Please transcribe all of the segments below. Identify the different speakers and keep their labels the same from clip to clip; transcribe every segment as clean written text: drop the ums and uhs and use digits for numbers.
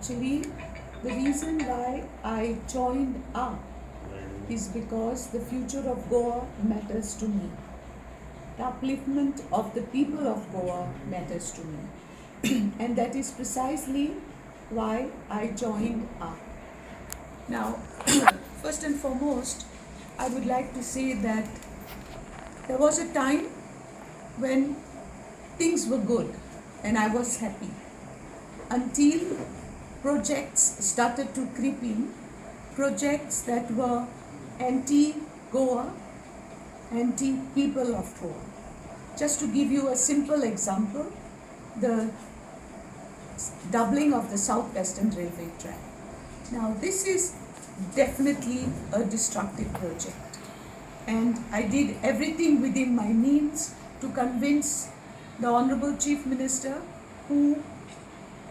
Speaker 1: Actually, the reason why I joined up is because the future of Goa matters to me. The upliftment of the people of Goa matters to me. And that is precisely why I joined up. Now, first and foremost, I would like to say that there was a time when things were good and I was happy until projects started to creep in, projects that were anti-Goa, anti-people of Goa. Just to give you a simple example, the doubling of the South-Western Railway track. Now this is definitely a destructive project, and I did everything within my means to convince the Honorable Chief Minister, who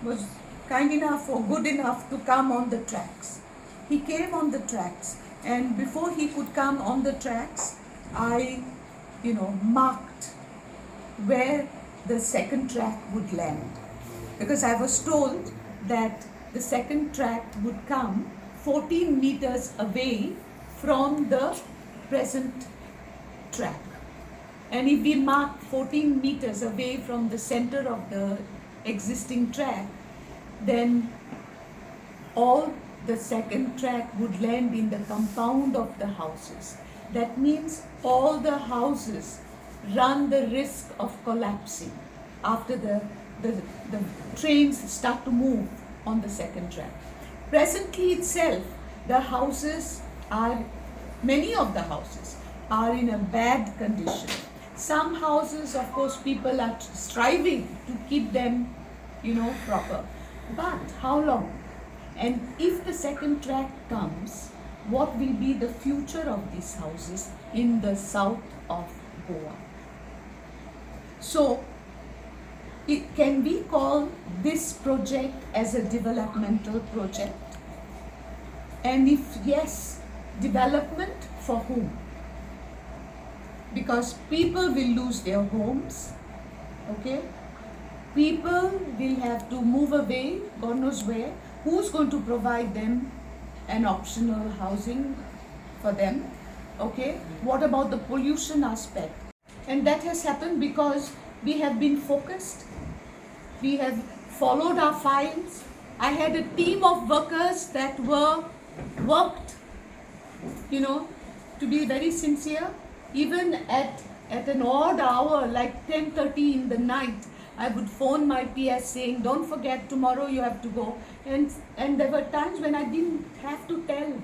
Speaker 1: was kind enough or good enough to come on the tracks. He came on the tracks, and before he could come on the tracks, I marked where the second track would land, because I was told that the second track would come 14 meters away from the present track. And if we mark 14 meters away from the center of the existing track, then all the second track would land in the compound of the houses. That means all the houses run the risk of collapsing after the trains start to move on the second track. Presently itself, many of the houses are in a bad condition. Some houses, of course, people are striving to keep them, proper. But how long? And if the second track comes, what will be the future of these houses in the south of Goa? So, can we call this project as a developmental project? And if yes, development for whom? Because people will lose their homes, okay? People will have to move away, God knows where. Who's going to provide them an optional housing for them, okay? What about the pollution aspect? And that has happened because we have been focused. We have followed our files. I had a team of workers that worked, to be very sincere. Even at an odd hour, like 10:30 in the night, I would phone my PS saying, don't forget, tomorrow you have to go. And there were times when I didn't have to tell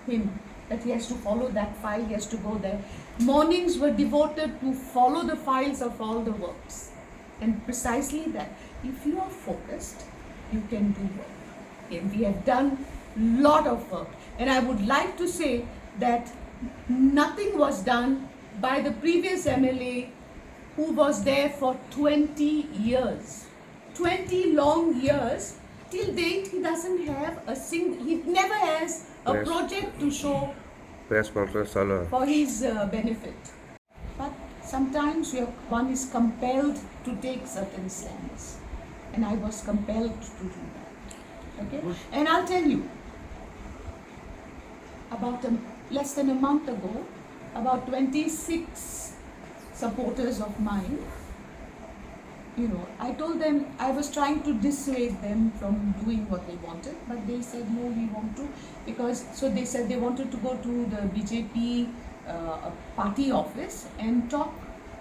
Speaker 1: him that he has to follow that file, he has to go there. Mornings were devoted to follow the files of all the works. And precisely that, if you are focused, you can do work. And we have done a lot of work. And I would like to say that nothing was done by the previous MLA who was there for 20 years. 20 long years. Till date, he doesn't have he never has a project to show for his benefit. But sometimes one is compelled to take certain stands. And I was compelled to do that. Okay? And I'll tell you, about less than a month ago, about 26 supporters of mine, I told them, I was trying to dissuade them from doing what they wanted, but they said, no, we want to, so they said they wanted to go to the BJP party office and talk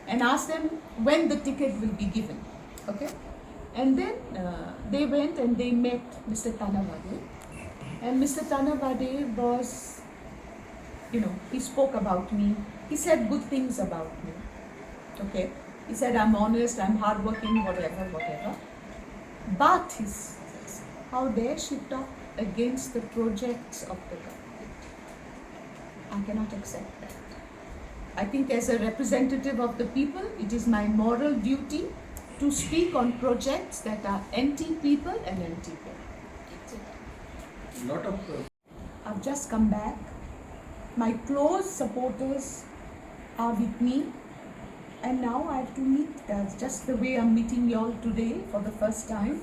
Speaker 1: and ask them when the ticket will be given, okay? And then they went and they met Mr. Tanawade, and Mr. Tanawade was, he spoke about me, he said good things about me, okay? He said, I'm honest, I'm hardworking, whatever. But he says, how dare she talk against the projects of the government? I cannot accept that. I think as a representative of the people, it is my moral duty to speak on projects that are anti-people and anti-Goa. I've just come back. My close supporters are with me. And now I have to meet, just the way I'm meeting you all today for the first time.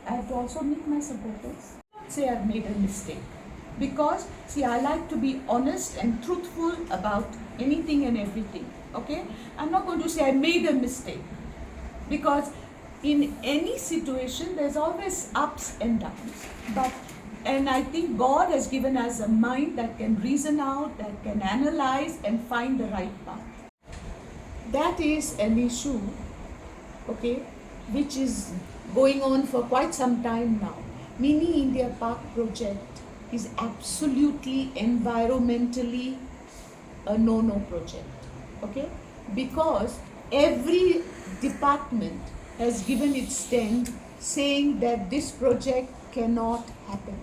Speaker 1: I have to also meet my supporters. Say I've made a mistake. Because, see, I like to be honest and truthful about anything and everything. Okay? I'm not going to say I made a mistake. Because in any situation, there's always ups and downs. And I think God has given us a mind that can reason out, that can analyze and find the right path. That is an issue, okay, which is going on for quite some time now. Mini India Park project is absolutely environmentally a no-no project, okay, because every department has given its stand saying that this project cannot happen.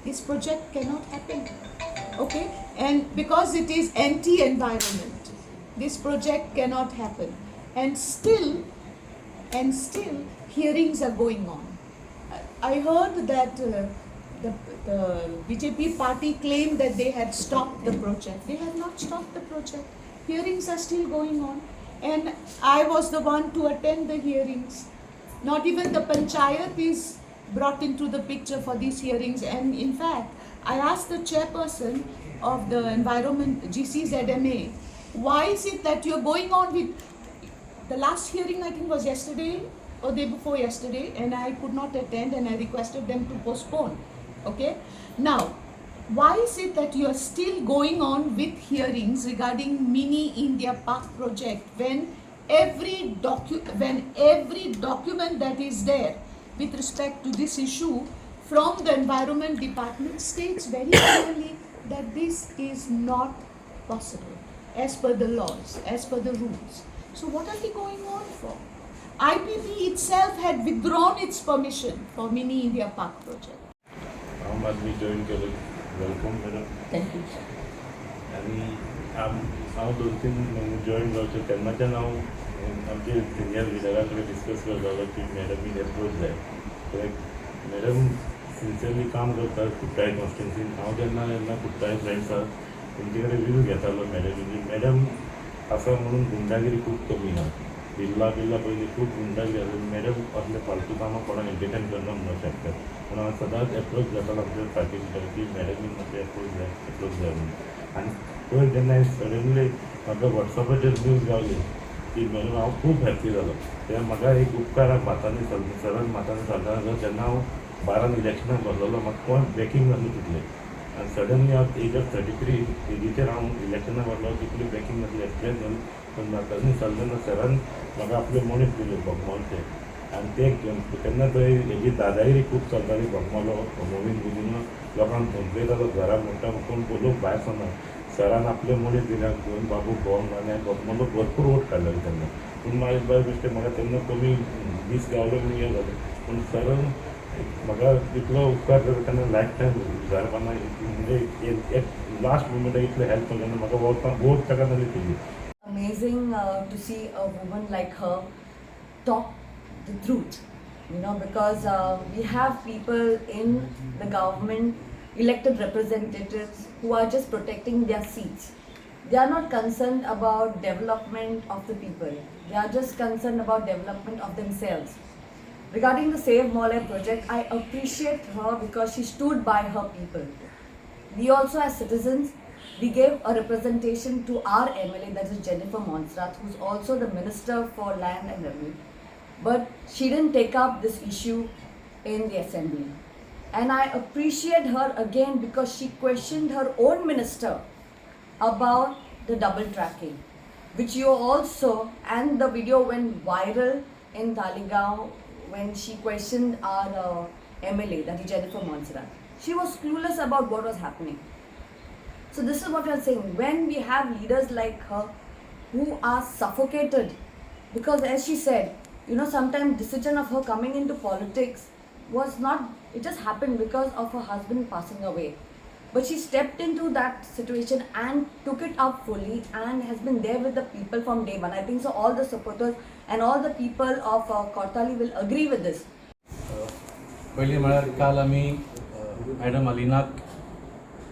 Speaker 1: This project cannot happen, okay, and because it is anti-environment, this project cannot happen, and still hearings are going on. I heard that the BJP party claimed that they had stopped the project. They have not stopped the project. Hearings are still going on, and I was the one to attend the hearings. Not even the panchayat is brought into the picture for these hearings, and in fact, I asked the chairperson of the environment GCZMA, why is it that you're going on with the last hearing? I think was yesterday or day before yesterday, and I could not attend, and I requested them to postpone. Okay, now why is it that you are still going on with hearings regarding Mini India Park project when every document that is there with respect to this issue from the environment department states very clearly that this is not possible as per the laws, as per the rules. So what are we going on for? IPP itself had withdrawn its permission for Mini India Park project.
Speaker 2: आम आदमी join केलं, welcome madam.
Speaker 1: Thank you.
Speaker 2: आणि हांव 2-3 join जावचे तेन्नाच्यान हांव आमचे senior लिडरा कडेन डिस्कस करतालो की मॅडम ही एप्रोच जाय. कित्याक मॅडम सिन्सियरली काम करता कुट्टाळे कॉन्स्टिट्युन्सीन. हांव जेन्ना कुट्टाळे फ्रेंड्स आसा तेंचे कडेन रिव्यू घेतालो मॅडम आसा म्हणून गुंडागिरी खूब कमी ना. बिल्ला पयलीं खूब गुंडागिरी आसा. मॅडम असले फालतू कामां कोणाक एंटरटेन करना म्हणून शकतात. पूण हांव सदांच एप्रोच जातालो आमच्या पार्टी लिडर की मॅडमीन म्हाका एप्रोच जाय म्हणून. आनी पयर जेन्ना सडनली म्हाका वॉट्सॅपाचेर न्यूज गावली की मॅडम हांव खूब हॅप्पी जालो. तेन्ना म्हाका एक उपकार मातांनी सरळ मातांनी सांगता जेन्ना हांव 12 इलेक्शनाक बसलोलो म्हाका कोण बॅकींग नासलें तितलें. आनी सडनली हांव एज ऑफ 33 एजीचेर हांव इलेक्शनाक बसलो तितली बॅकींग नासली. एक्सपिरियन्स जाली पूण मातांनी सांगलें सरान म्हाका आपले मनीस दिले बोगमाळचे. आनी ते तेन्ना थंय हेजी दादागिरी खूब चलताली. बोगमालो मोवीन बुजून लोकांक थंपयतालो घरा म्हणटा कोण लोक भायर सरना. सरान आपले मनीस दिल्याक घेवन बाबू भोंवंक आनी बोगमालो भरपूर वोट काडलेले तेन्ना. पूण बाय मिस्टेक म्हाका तेन्ना कमी दीस गावलो आनी हें जालें. पूण सरान म्हाका इतलो उपकार करता तेन्ना लायफ टायम विचारपाना. म्हणजे एक लास्ट मुमेंटाक इतलें हेल्प केलें तेन्ना म्हाका वोट ताका नासली तेजी.
Speaker 3: Amazing to see a woman like her talk the truth, because we have people in the government, elected representatives who are just protecting their seats. They are not concerned about development of the people. They are just concerned about development of themselves. Regarding the Save Maulay project, I appreciate her because she stood by her people. We also as citizens, we gave a representation to our MLA, that is Jennifer Monserrat, who is also the Minister for Land and Revenue. But she didn't take up this issue in the assembly. And I appreciate her again because she questioned her own minister about the double tracking, which you also, and the video went viral in Talegaon when she questioned our MLA, that is Jennifer Monserrat. She was clueless about what was happening. So this is what we are saying. When we have leaders like her who are suffocated, because as she said, sometimes decision of her coming into politics was not, it just happened because of her husband passing away. But she stepped into that situation and took it up fully and has been there with the people from day one. I think so all the supporters and all the people of Kortali will agree with this.
Speaker 4: पयलीं म्हळ्यार काल आमी madam अलिनाक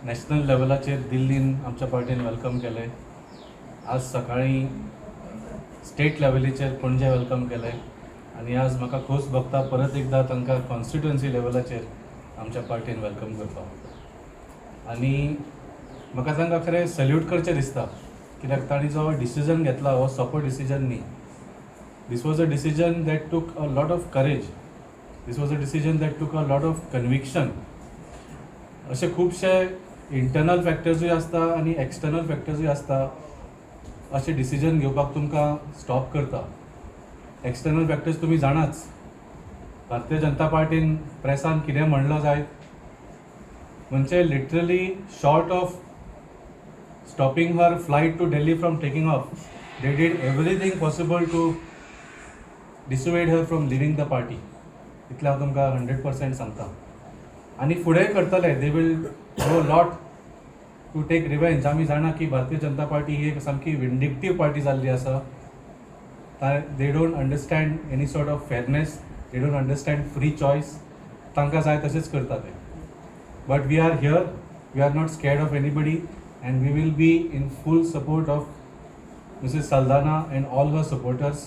Speaker 4: national लेवलाचेर दिल्लीन आमच्या पार्टीन welcome केलें. आज सकाळीं state लेवलीचेर Panaji welcome केलें. आनी आज म्हाका खोस भोगता परत एकदा तांकां कॉन्स्टिट्युएन्सी लेवलाचेर आमच्या पार्टीन वेलकम करपाक. आनी म्हाका तांकां खरें सल्यूट करचें दिसता, कित्याक तांणी जो डिसिजन घेतला हो सोंपो डिसिजन न्ही. This was a decision that took a lot of courage. This was a decision that took a lot of conviction. असे खुबशे इंटरनल फॅक्टर्सूय आसता आनी एक्सटर्नल फॅक्टर्सूय आसता अशें डिसिजन घेवपाक तुमकां स्टॉप करता. एक्सटर्नल फॅक्टर्स तुमी जाणाच. भारतीय जनता पार्टीन प्रेसान कितें म्हणलं जायत, म्हणजे literally short of stopping her flight to Delhi from taking off, they did everything possible to dissuade her from leaving the party. इतलें हांव तुमकां 100% सांगता. आनी फुडेंय करतले. They will go lot to take revenge. आमी जाणा की भारतीय जनता पार्टी ही एक सामकी विंडिक्टीव पार्टी जाल्ली आसा. They don't understand any sort of fairness. They don't understand free choice. तांकां जाय तशेंच करता ते. But we are here. We are not scared of anybody and we will be in full support of Mrs. Saldana and all her supporters.